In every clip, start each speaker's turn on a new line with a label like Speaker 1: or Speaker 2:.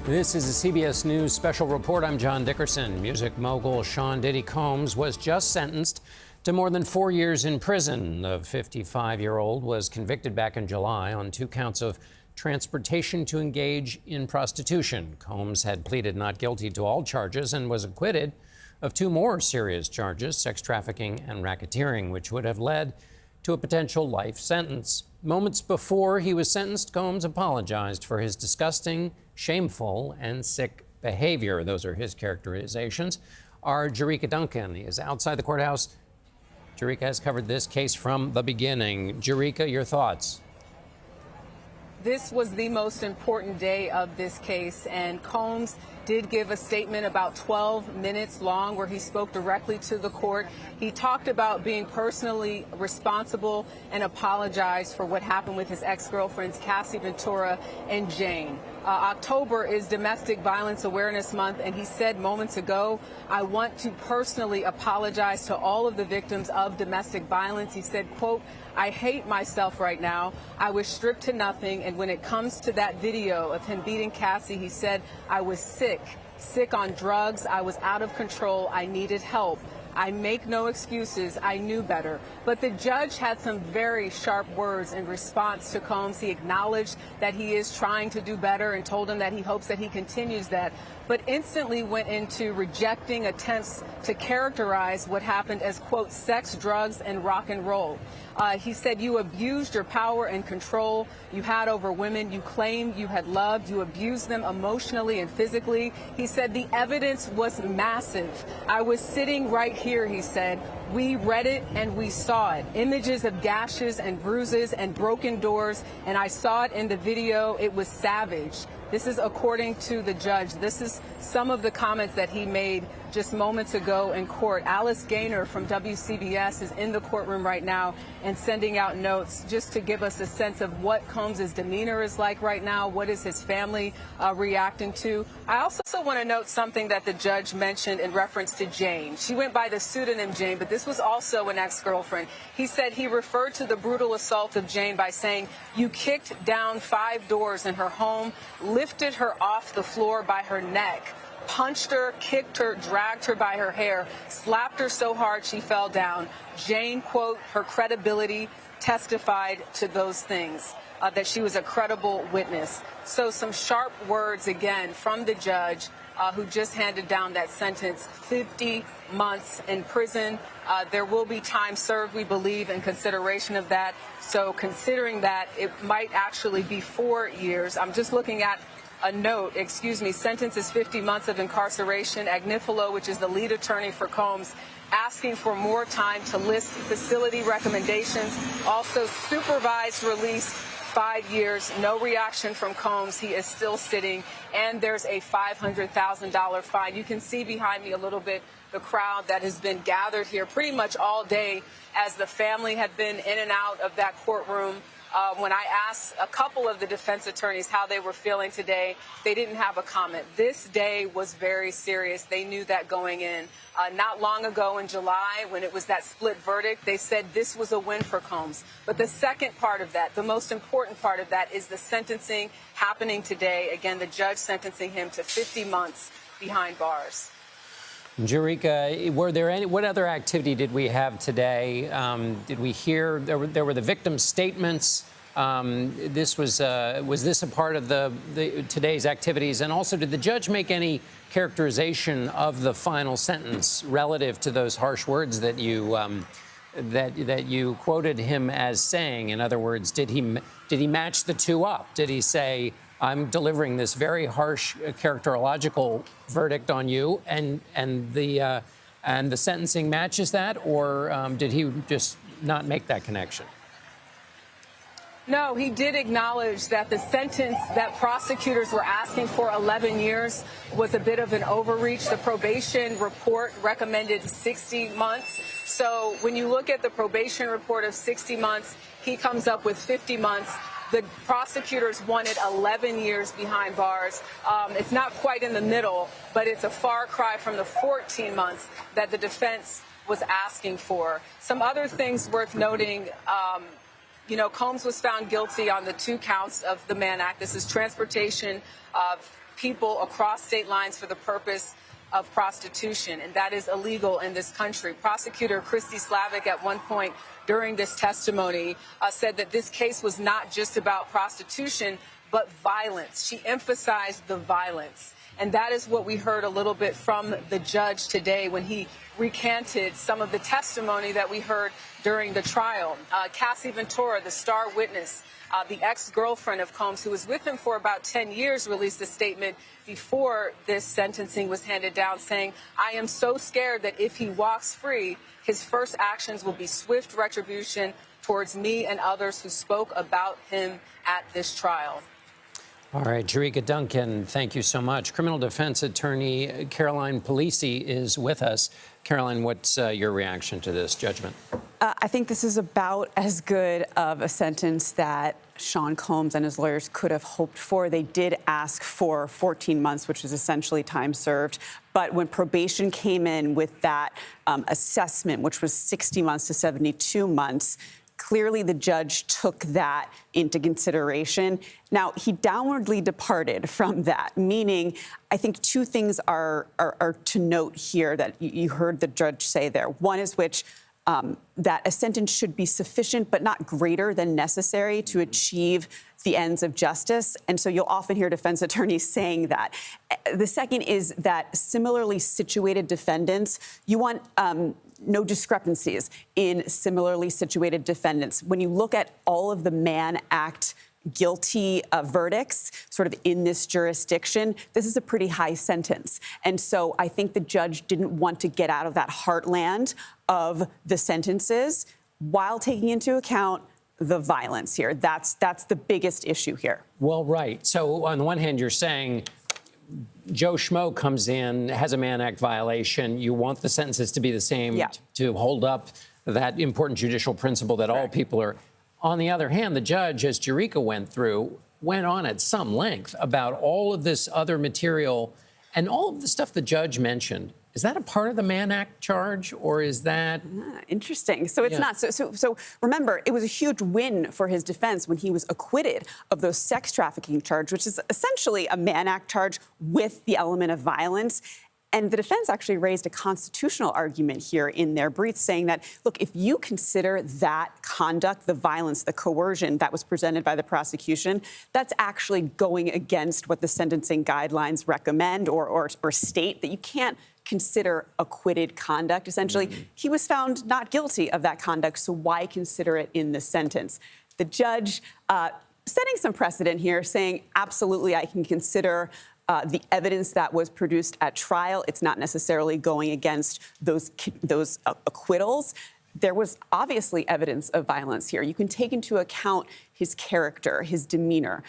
Speaker 1: This is a CBS News special report. I'm John Dickerson. Music mogul Sean Diddy Combs was just sentenced to more than 4 years in prison. The 55-year-old was convicted back in July on 2 counts of transportation to engage in prostitution. Combs had pleaded not guilty to all charges and was acquitted of 2 more serious charges, sex trafficking and racketeering, which would have led to a potential life sentence. Moments before he was sentenced, Combs apologized for his disgusting, shameful, and sick behavior. Those are his characterizations. Our Jerika Duncan is outside the courthouse. Jerika has covered this case from the beginning. Jerika, your thoughts?
Speaker 2: This was the most important day of this case, and Combs did give a statement about 12 minutes long where he spoke directly to the court. He talked about being personally responsible and apologized for what happened with his ex-girlfriends, Cassie Ventura and Jane. October is Domestic Violence Awareness Month, and he said moments ago, I want to personally apologize to all of the victims of domestic violence. He said, quote, I hate myself right now. I was stripped to nothing. And when it comes to that video of him beating Cassie, he said, I was sick on drugs. I was out of control. I needed help. I make no excuses. I knew better. But the judge had some very sharp words in response to Combs. He acknowledged that he is trying to do better and told him that he hopes that he continues that, but instantly went into rejecting attempts to characterize what happened as, quote, sex, drugs, and rock and roll. He said you abused your power and control you had over women you claimed you had loved. You abused them emotionally and physically. He said the evidence was massive. I was sitting right here, he said. We read it and we saw it. Images of gashes and bruises and broken doors, and I saw it in the video. It was savage. This is according to the judge. This is some of the comments that he made just moments ago in court. Alice Gaynor from WCBS is in the courtroom right now and sending out notes just to give us a sense of what Combs' demeanor is like right now. What is his family reacting to? I also want to note something that the judge mentioned in reference to Jane. She went by the pseudonym Jane, but this was also an ex-girlfriend. He said he referred to the brutal assault of Jane by saying, you kicked down 5 doors in her home, lifted her off the floor by her neck, punched her, kicked her, dragged her by her hair, slapped her so hard she fell down. Jane, quote, her credibility testified to those things, that she was a credible witness. So some sharp words again from the judge who just handed down that sentence, 50 months in prison. There will be time served, we believe, in consideration of that. So considering that, it might actually be 4 years. I'm just looking at a note, sentence is 50 months of incarceration. Agnifilo, which is the lead attorney for Combs, asking for more time to list facility recommendations. Also supervised release, 5 years. No reaction from Combs. He is still sitting, and there's a $500,000 fine. You can see behind me a little bit the crowd that has been gathered here pretty much all day as the family had been in and out of that courtroom. When I asked a couple of the defense attorneys how they were feeling today, they didn't have a comment. This day was very serious. They knew that going in. Not long ago in July, when it was that split verdict, they said this was a win for Combs. But the second part of that, the most important part of that, is the sentencing happening today. Again, the judge sentencing him to 50 months behind bars.
Speaker 1: Jerika, what other activity did we have today? Did we hear there were the victim statements? Was this a part of today's activities? And also, did the judge make any characterization of the final sentence relative to those harsh words that you quoted him as saying? In other words, did he match the two up? Did he say, I'm delivering this very harsh characterological verdict on you, and the sentencing matches that, or did he just not make that connection?
Speaker 2: No, he did acknowledge that the sentence that prosecutors were asking for, 11 years, was a bit of an overreach. The probation report recommended 60 months. So when you look at the probation report of 60 months, he comes up with 50 months. The prosecutors wanted 11 years behind bars. It's not quite in the middle, but it's a far cry from the 14 months that the defense was asking for. Some other things worth noting, Combs was found guilty on the 2 counts of the Mann Act. This is transportation of people across state lines for the purpose of prostitution, and that is illegal in this country. Prosecutor Christy Slavic at one point during this testimony said that this case was not just about prostitution, but violence. She emphasized the violence. And that is what we heard a little bit from the judge today when he recanted some of the testimony that we heard during the trial. Cassie Ventura, the star witness, the ex-girlfriend of Combs, who was with him for about 10 years, released a statement before this sentencing was handed down saying, "I am so scared that if he walks free, his first actions will be swift retribution towards me and others who spoke about him at this trial."
Speaker 1: All right, Jerika Duncan, thank you so much. Criminal defense attorney Caroline Polisi is with us. Caroline, what's your reaction to this judgment?
Speaker 3: I think this is about as good of a sentence that Sean Combs and his lawyers could have hoped for. They did ask for 14 months, which is essentially time served. But when probation came in with that assessment, which was 60 months to 72 months, clearly the judge took that into consideration. Now, he downwardly departed from that, meaning I think two things are to note here that you heard the judge say there. One is that a sentence should be sufficient but not greater than necessary to achieve the ends of justice. And so you'll often hear defense attorneys saying that. The second is that similarly situated defendants, you want no discrepancies in similarly situated defendants. When you look at all of the Mann Act guilty verdicts sort of in this jurisdiction, this is a pretty high sentence. And so I think the judge didn't want to get out of that heartland of the sentences while taking into account the violence here. That's the biggest issue here.
Speaker 1: Well, right. So on the one hand, you're saying Joe Schmo comes in, has a Mann Act violation. You want the sentences to be the same to hold up that important judicial principle that all people are. On the other hand, the judge, as Jerika went through, went on at some length about all of this other material and all of the stuff the judge mentioned. Is that a part of the Mann Act charge, or is that...
Speaker 3: Interesting. So it's not. So remember, it was a huge win for his defense when he was acquitted of those sex trafficking charge, which is essentially a Mann Act charge with the element of violence. And the defense actually raised a constitutional argument here in their brief, saying that, look, if you consider that conduct, the violence, the coercion that was presented by the prosecution, that's actually going against what the sentencing guidelines recommend or state, that you can't consider acquitted conduct. Essentially, he was found not guilty of that conduct, so why consider it in the sentence? The judge setting some precedent here, saying, absolutely, I can consider the evidence that was produced at trial. It's not necessarily going against those acquittals. There was obviously evidence of violence here. You can take into account his character, his demeanor.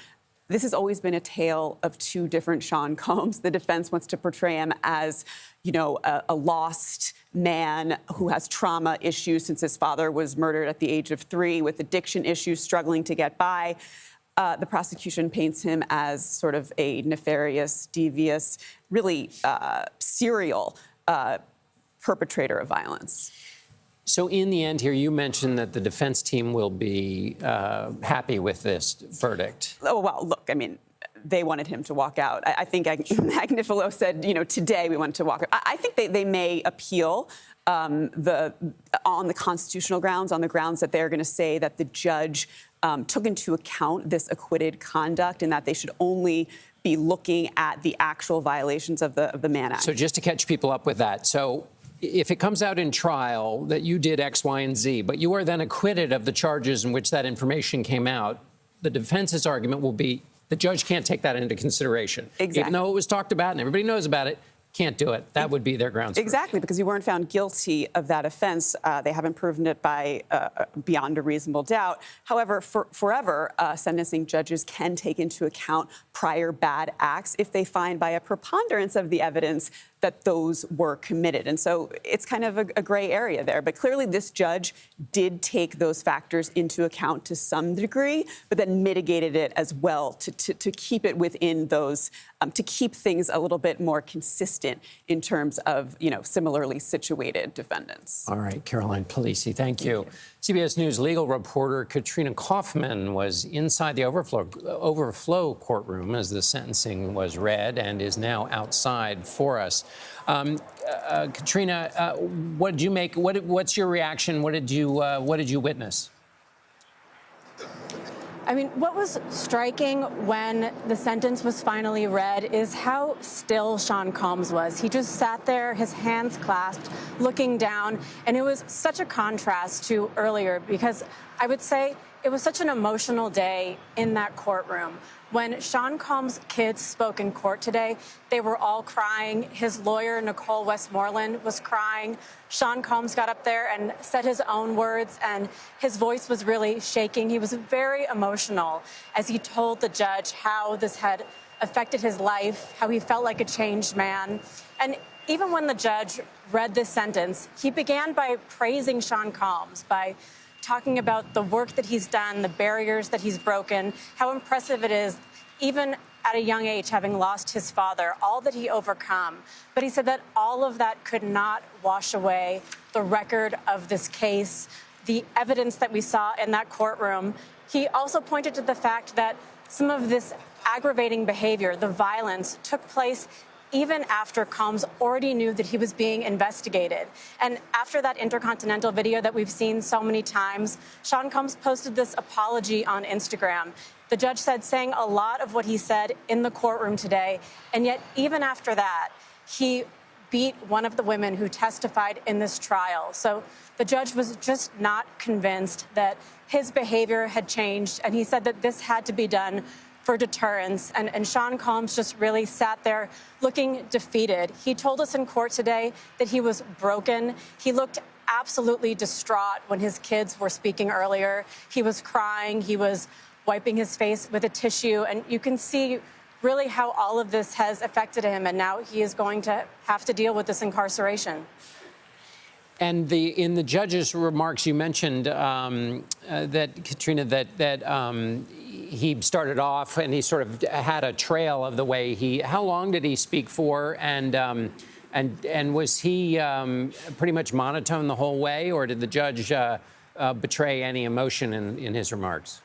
Speaker 3: This has always been a tale of two different Sean Combs. The defense wants to portray him as, you know, a lost man who has trauma issues since his father was murdered at the age of 3, with addiction issues, struggling to get by. The prosecution paints him as sort of a nefarious, devious, really serial perpetrator of violence.
Speaker 1: So in the end here, you mentioned that the defense team will be happy with this verdict.
Speaker 3: Oh, well, look, I mean, they wanted him to walk out. I think Agnifilo said, you know, today we want to walk out. I think they may appeal on the constitutional grounds, on the grounds that they're going to say that the judge took into account this acquitted conduct and that they should only be looking at the actual violations of the Mann Act.
Speaker 1: So just to catch people up with that, so if it comes out in trial that you did X, Y, and Z, but you are then acquitted of the charges in which that information came out, the defense's argument will be the judge can't take that into consideration.
Speaker 3: Exactly.
Speaker 1: Even though it was talked about and everybody knows about it, can't do it. That would be their grounds.
Speaker 3: Exactly, because you weren't found guilty of that offense. They haven't proven it by beyond a reasonable doubt. However, forever, sentencing judges can take into account prior bad acts if they find by a preponderance of the evidence that those were committed. And so it's kind of a gray area there. But clearly this judge did take those factors into account to some degree, but then mitigated it as well to keep it within those, to keep things a little bit more consistent in terms of, you know, similarly situated defendants.
Speaker 1: All right, Caroline Polisi, thank you. CBS News legal reporter Katrina Kaufman was inside the overflow courtroom as the sentencing was read and is now outside for us. Katrina, what did you make? What's your reaction? What did you witness?
Speaker 4: I mean, what was striking when the sentence was finally read is how still Sean Combs was. He just sat there, his hands clasped, looking down, and it was such a contrast to earlier because I would say it was such an emotional day in that courtroom. When Sean Combs' kids spoke in court today, they were all crying. His lawyer, Nicole Westmoreland, was crying. Sean Combs got up there and said his own words, and his voice was really shaking. He was very emotional as he told the judge how this had affected his life, how he felt like a changed man. And even when the judge read this sentence, he began by praising Sean Combs, by talking about the work that he's done, the barriers that he's broken, how impressive it is, even at a young age, having lost his father, all that he overcome. But he said that all of that could not wash away the record of this case, the evidence that we saw in that courtroom. He also pointed to the fact that some of this aggravating behavior, the violence, took place even after Combs already knew that he was being investigated. And after that Intercontinental video that we've seen so many times, Sean Combs posted this apology on Instagram. The judge said, saying a lot of what he said in the courtroom today, and yet even after that, he beat one of the women who testified in this trial. So the judge was just not convinced that his behavior had changed, and he said that this had to be done for deterrence. And Sean Combs just really sat there looking defeated. He told us in court today that he was broken. He looked absolutely distraught when his kids were speaking earlier. He was crying. He was wiping his face with a tissue. And you can see really how all of this has affected him. And now he is going to have to deal with this incarceration.
Speaker 1: And in the judge's remarks, you mentioned that, Katrina, that he started off and he sort of had a trail of the way how long did he speak for? And was he pretty much monotone the whole way, or did the judge betray any emotion in his remarks?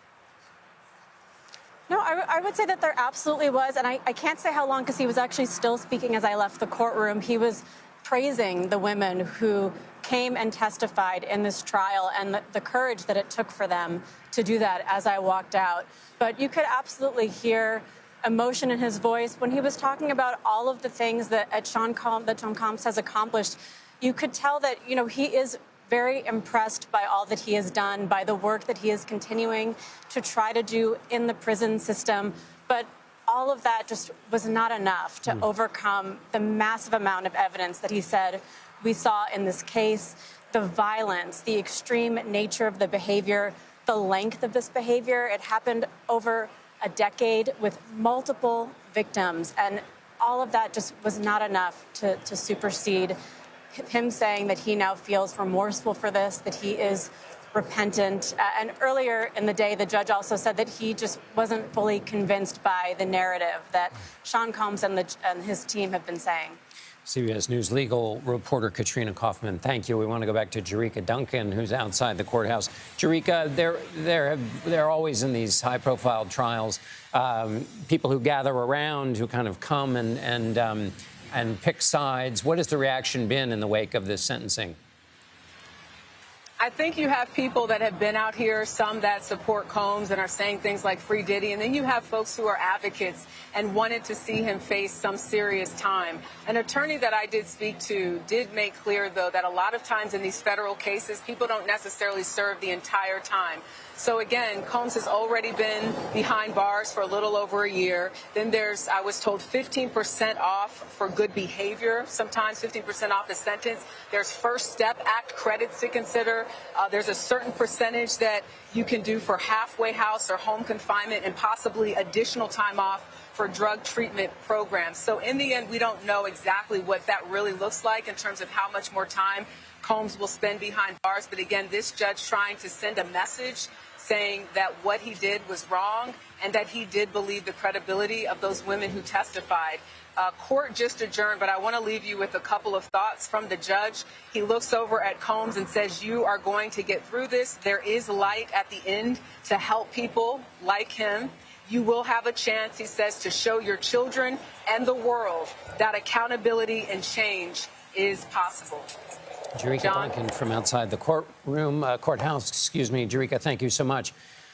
Speaker 4: No, I would say that there absolutely was. And I can't say how long because he was actually still speaking as I left the courtroom. He was praising the women who came and testified in this trial and the courage that it took for them to do that as I walked out. But you could absolutely hear emotion in his voice when he was talking about all of the things that Sean Combs has accomplished. You could tell that, you know, he is very impressed by all that he has done, by the work that he is continuing to try to do in the prison system. But all of that just was not enough to overcome the massive amount of evidence that he said we saw in this case, the violence, the extreme nature of the behavior, the length of this behavior. It happened over a decade with multiple victims, and all of that just was not enough to supersede him saying that he now feels remorseful for this, that he is repentant. And earlier in the day, the judge also said that he just wasn't fully convinced by the narrative that Sean Combs and his team have been saying.
Speaker 1: CBS News legal reporter Katrina Kaufman, thank you. We want to go back to Jerika Duncan, who's outside the courthouse. Jerika, there are always in these high-profile trials people who gather around, who kind of come and pick sides. What has the reaction been in the wake of this sentencing?
Speaker 2: I think you have people that have been out here, some that support Combs and are saying things like free Diddy, and then you have folks who are advocates and wanted to see him face some serious time. An attorney that I did speak to did make clear, though, that a lot of times in these federal cases, people don't necessarily serve the entire time. So again, Combs has already been behind bars for a little over a year. Then there's, I was told, 15% off for good behavior, sometimes 15% off the sentence. There's First Step Act credits to consider. There's a certain percentage that you can do for halfway house or home confinement and possibly additional time off for drug treatment programs. So in the end, we don't know exactly what that really looks like in terms of how much more time Combs will spend behind bars. But again, this judge trying to send a message saying that what he did was wrong and that he did believe the credibility of those women who testified. Court just adjourned, but I want to leave you with a couple of thoughts from the judge. He looks over at Combs and says, you are going to get through this. There is light at the end to help people like him. You will have a chance, he says, to show your children and the world that accountability and change is possible.
Speaker 1: Jerika Duncan from outside the courtroom, courthouse, Jerika, thank you so much.